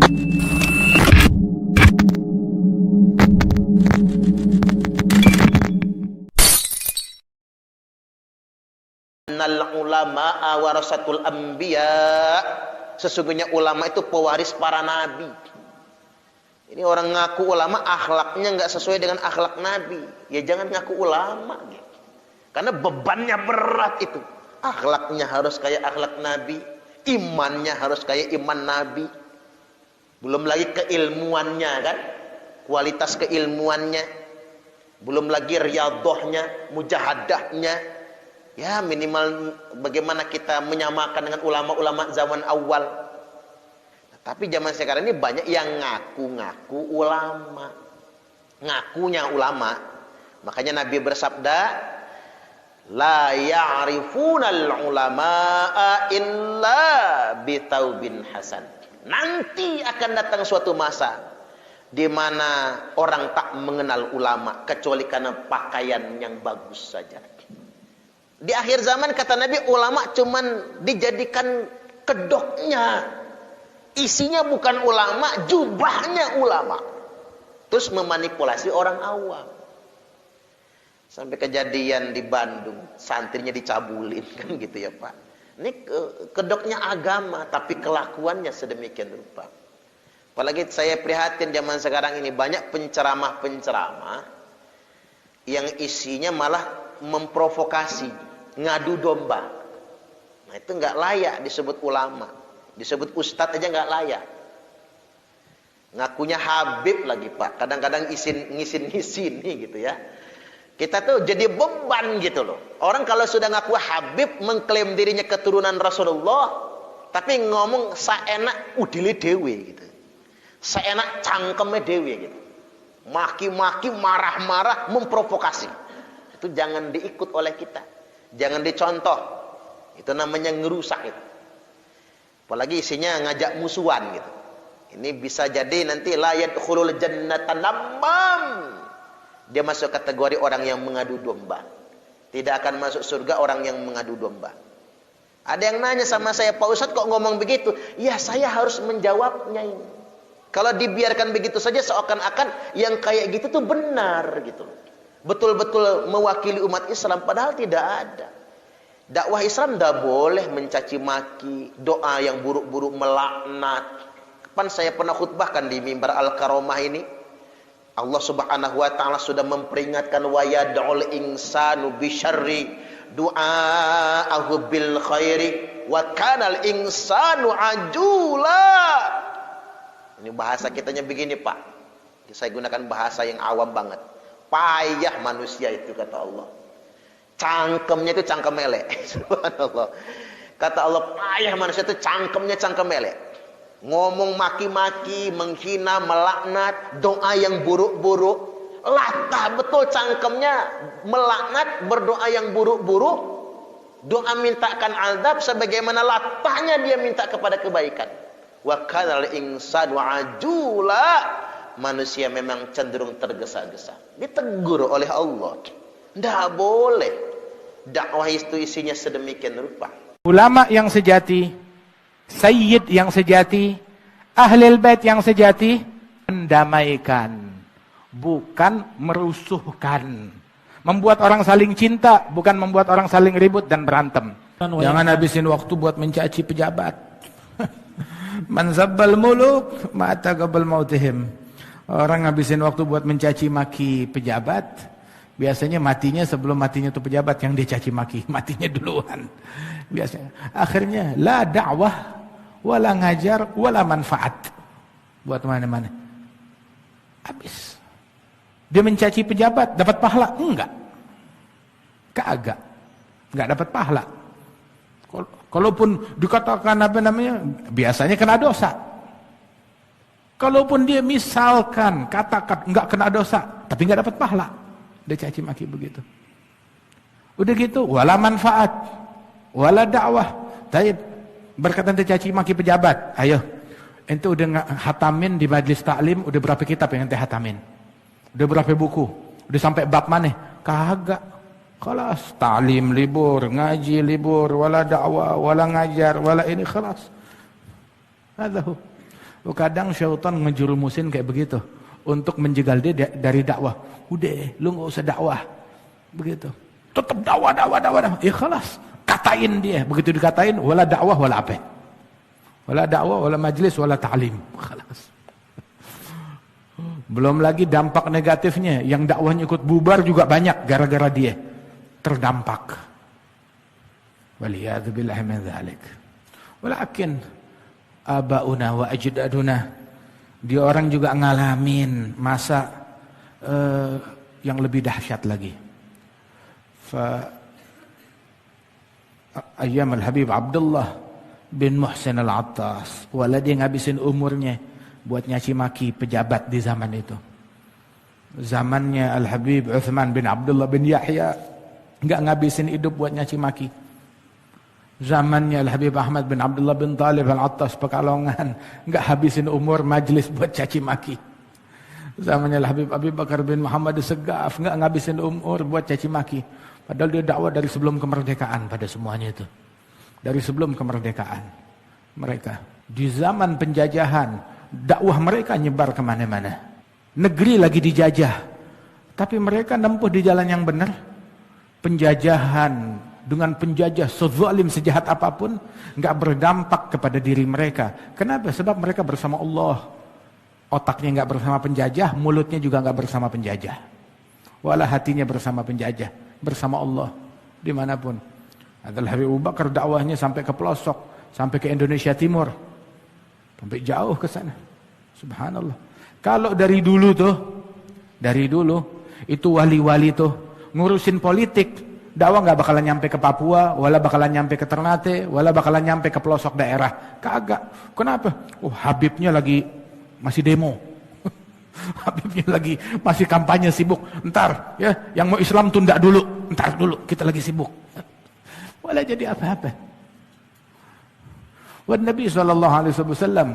Innal ulama'a warasatul anbiya. Sesungguhnya ulama itu pewaris para nabi. Ini orang ngaku ulama, akhlaknya nggak sesuai dengan akhlak nabi, ya jangan ngaku ulama gitu. Karena bebannya berat itu. Akhlaknya harus kayak akhlak nabi, imannya harus kayak iman nabi. Belum lagi keilmuannya kan, kualitas keilmuannya. Belum lagi riyadhahnya, mujahadahnya. Ya minimal bagaimana kita menyamakan dengan ulama-ulama zaman awal. Nah, tapi zaman sekarang ini banyak yang ngaku-ngaku ulama. Ngakunya ulama. Makanya Nabi bersabda, la ya'rifunal ulama'a illa bitaubin hasan. Nanti akan datang suatu masa di mana orang tak mengenal ulama kecuali karena pakaian yang bagus saja. Di akhir zaman kata Nabi, ulama cuman dijadikan kedoknya. Isinya bukan ulama, jubahnya ulama. Terus memanipulasi orang awam. Sampai kejadian di Bandung, santrinya dicabulin kan gitu ya Pak. Ini kedoknya agama, tapi kelakuannya sedemikian rupa. Apalagi saya prihatin zaman sekarang ini banyak penceramah-penceramah yang isinya malah memprovokasi, ngadu domba. Nah itu nggak layak disebut ulama, disebut ustadz aja nggak layak. Ngakunya Habib lagi Pak, kadang-kadang ngisin nih gitu ya. Kita tuh jadi beban gitu loh. Orang kalau sudah ngaku Habib, mengklaim dirinya keturunan Rasulullah, tapi ngomong saenak udile dewe gitu, saenak cangkeme dewe gitu, maki-maki, marah-marah, memprovokasi. Itu jangan diikut oleh kita, jangan dicontoh. Itu namanya ngerusak itu. Apalagi isinya ngajak musuhan gitu. Ini bisa jadi nanti la yadkhulul jannata namam. Dia masuk kategori orang yang mengadu domba. Tidak akan masuk surga orang yang mengadu domba. Ada yang nanya sama saya, Pak Ustadz kok ngomong begitu? Ya saya harus menjawabnya ini. Kalau dibiarkan begitu saja seakan-akan yang kayak gitu tuh benar gitu. Betul-betul mewakili umat Islam, padahal tidak ada. Dakwah Islam tidak boleh mencaci maki, doa yang buruk-buruk, melaknat. Kapan saya pernah khutbahkan di mimbar Al-Karomah ini? Allah Subhanahu wa taala sudah memperingatkan wa yad'ul insanu bisyarri du'aahu bil khairi wa kanal insanu ajula. Ini bahasa kitanya begini, Pak. Saya gunakan bahasa yang awam banget. Payah manusia itu kata Allah. Cangkemnya itu cangkem elek. Subhanallah. Kata Allah, payah manusia itu cangkemnya cangkem elek. Ngomong maki-maki, menghina, melaknat, doa yang buruk-buruk, latah betul cangkemnya, melaknat, berdoa yang buruk-buruk, doa mintakan azab sebagaimana latahnya dia minta kepada kebaikan. Wa kanal insanu ajula. Manusia memang cenderung tergesa-gesa. Ditegur oleh Allah. Tidak boleh dakwah itu isinya sedemikian rupa. Ulama yang sejati, sayyid yang sejati, ahlul bait yang sejati, mendamaikan, bukan merusuhkan. Membuat orang saling cinta, bukan membuat orang saling ribut dan berantem. Jangan habisin waktu buat mencaci pejabat. Man zabbal muluk ma'ata qabl mautihim. Orang ngabisin waktu buat mencaci maki pejabat, biasanya matinya sebelum matinya tuh pejabat yang dia caci maki, matinya duluan. Biasanya. Akhirnya la dakwah wala ngajar wala manfaat buat mana-mana. Habis. Dia mencaci pejabat dapat pahala? Enggak. Kagak. Enggak dapat pahala. Kalaupun dikatakan apa namanya, biasanya kena dosa. Kalaupun dia misalkan katakan enggak kena dosa, tapi enggak dapat pahala. Dia caci maki begitu. Udah gitu, wala manfaat, wala dakwah. Taib berkata ente caci maki pejabat. Ayo, ente udah hatamin di majlis taklim, udah berapa kitab yang ente hatamin? Udah berapa buku? Udah sampai bab mana? Kagak. Khalas, taklim libur, ngaji libur, wala dakwah, wala ngajar, wala ini khalas. Adahu. Kadang syaitan ngejurumusin kayak begitu untuk menjegal dia dari dakwah. Udah, lu nggak usah dakwah. Begitu. Tetap dakwah. Ya khalas, katain dia. Begitu dikatain, wala dakwah wala apa. Wala dakwah wala majlis wala ta'lim. Khalas. Belum lagi dampak negatifnya, yang dakwahnya ikut bubar juga banyak gara-gara dia terdampak. Waliyadzubillahi min dzalik. Walakin abauna wa ajdaduna, dia orang juga ngalamin masa yang lebih dahsyat lagi. Ayyam al-Habib Abdullah bin Muhsin al-Attas, wala dia ngabisin umurnya buat nyaci maki pejabat di zaman itu. Zamannya Al-Habib Uthman bin Abdullah bin Yahya enggak ngabisin hidup buat nyaci maki. Zamannya Al-Habib Ahmad bin Abdullah bin Talib Al-Attas Pekalongan enggak habisin umur majlis buat caci maki. Zamannya Al-Habib Abi Bakar bin Muhammad Segaf enggak ngabisin umur buat caci maki. Padahal dia dakwah dari sebelum kemerdekaan pada semuanya itu. Dari sebelum kemerdekaan mereka. Di zaman penjajahan, dakwah mereka nyebar kemana-mana. Negeri lagi dijajah, tapi mereka nempuh di jalan yang benar. Penjajahan dengan penjajah sezalim sejahat apapun nggak berdampak kepada diri mereka. Kenapa? Sebab mereka bersama Allah. Otaknya nggak bersama penjajah, mulutnya juga nggak bersama penjajah. Walau hatinya bersama penjajah, bersama Allah dimanapun. Al-Habib Abu Bakar dakwahnya sampai ke pelosok, sampai ke Indonesia Timur, sampai jauh ke sana. Subhanallah. Kalau dari dulu itu wali-wali tuh ngurusin politik, dakwah nggak bakalan nyampe ke Papua, wala bakalan nyampe ke Ternate, wala bakalan nyampe ke pelosok daerah. Kagak. Kenapa? Habibnya lagi masih demo. Habibnya lagi masih kampanye sibuk. Ntar ya, yang mau Islam tunda dulu. Ntar dulu, kita lagi sibuk. Wala jadi apa-apa. Wa Nabi SAW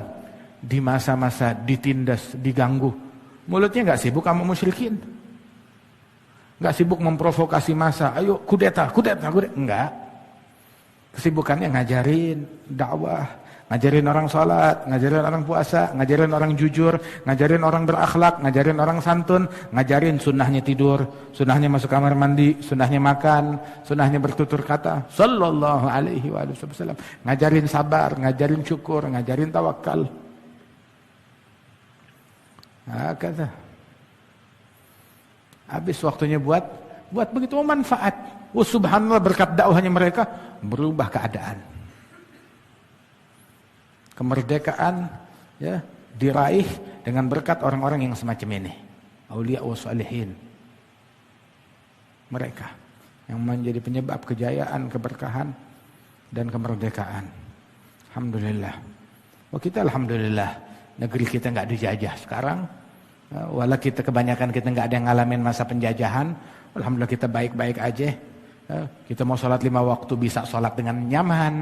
di masa-masa ditindas, diganggu, mulutnya nggak sibuk sama musyrikin, nggak sibuk memprovokasi masa, ayo kudeta, enggak. Kesibukannya ngajarin dakwah, ngajarin orang sholat, ngajarin orang puasa, ngajarin orang jujur, ngajarin orang berakhlak, ngajarin orang santun, ngajarin sunnahnya tidur, sunnahnya masuk kamar mandi, sunnahnya makan, sunnahnya bertutur kata, sallallahu alaihi wasallam, ngajarin sabar, ngajarin syukur, ngajarin tawakal. Nah, kata, habis waktunya buat begitu manfaat. Subhanallah, berkat dakwahnya mereka berubah keadaan. Kemerdekaan ya diraih dengan berkat orang-orang yang semacam ini, aulia wa salihin. Mereka yang menjadi penyebab kejayaan, keberkahan dan kemerdekaan. Alhamdulillah. Kita alhamdulillah negeri kita nggak dijajah sekarang. Walau kita kebanyakan kita nggak ada yang ngalamin masa penjajahan. Alhamdulillah kita baik-baik aja. Kita mau sholat 5 waktu bisa sholat dengan nyaman.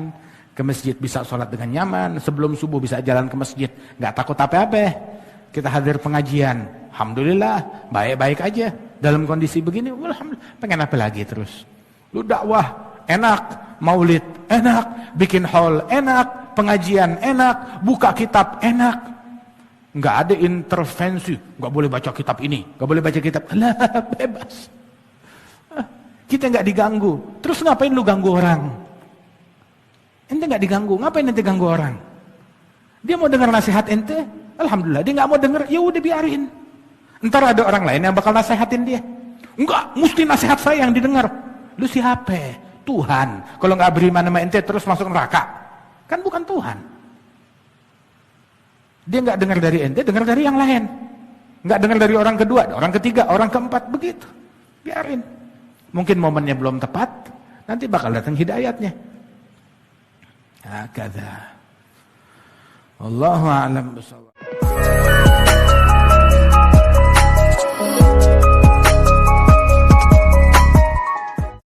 Ke masjid bisa sholat dengan nyaman, sebelum subuh bisa jalan ke masjid, nggak takut apa-apa. Kita hadir pengajian, alhamdulillah, baik-baik aja. Dalam kondisi begini, alhamdulillah, pengen apa lagi terus? Lu dakwah, enak, maulid, enak, bikin hall, enak, pengajian, enak, buka kitab, enak. Nggak ada intervensi, nggak boleh baca kitab ini, nggak boleh baca kitab, lah bebas. Kita nggak diganggu, terus ngapain lu ganggu orang? Ente nggak diganggu, ngapain ente ganggu orang? Dia mau dengar nasihat ente, alhamdulillah. Dia nggak mau dengar, ya udah biarin. Ntar ada orang lain yang bakal nasihatin dia. Enggak, mesti nasihat saya yang didengar. Lu siapa? Tuhan. Kalau nggak beriman sama ente terus masuk neraka, kan bukan Tuhan. Dia nggak dengar dari ente, dengar dari yang lain. Nggak dengar dari orang kedua, orang ketiga, orang keempat, begitu. Biarin. Mungkin momennya belum tepat, nanti bakal datang hidayatnya. Hakadha. Wallahu a'lam bishawab.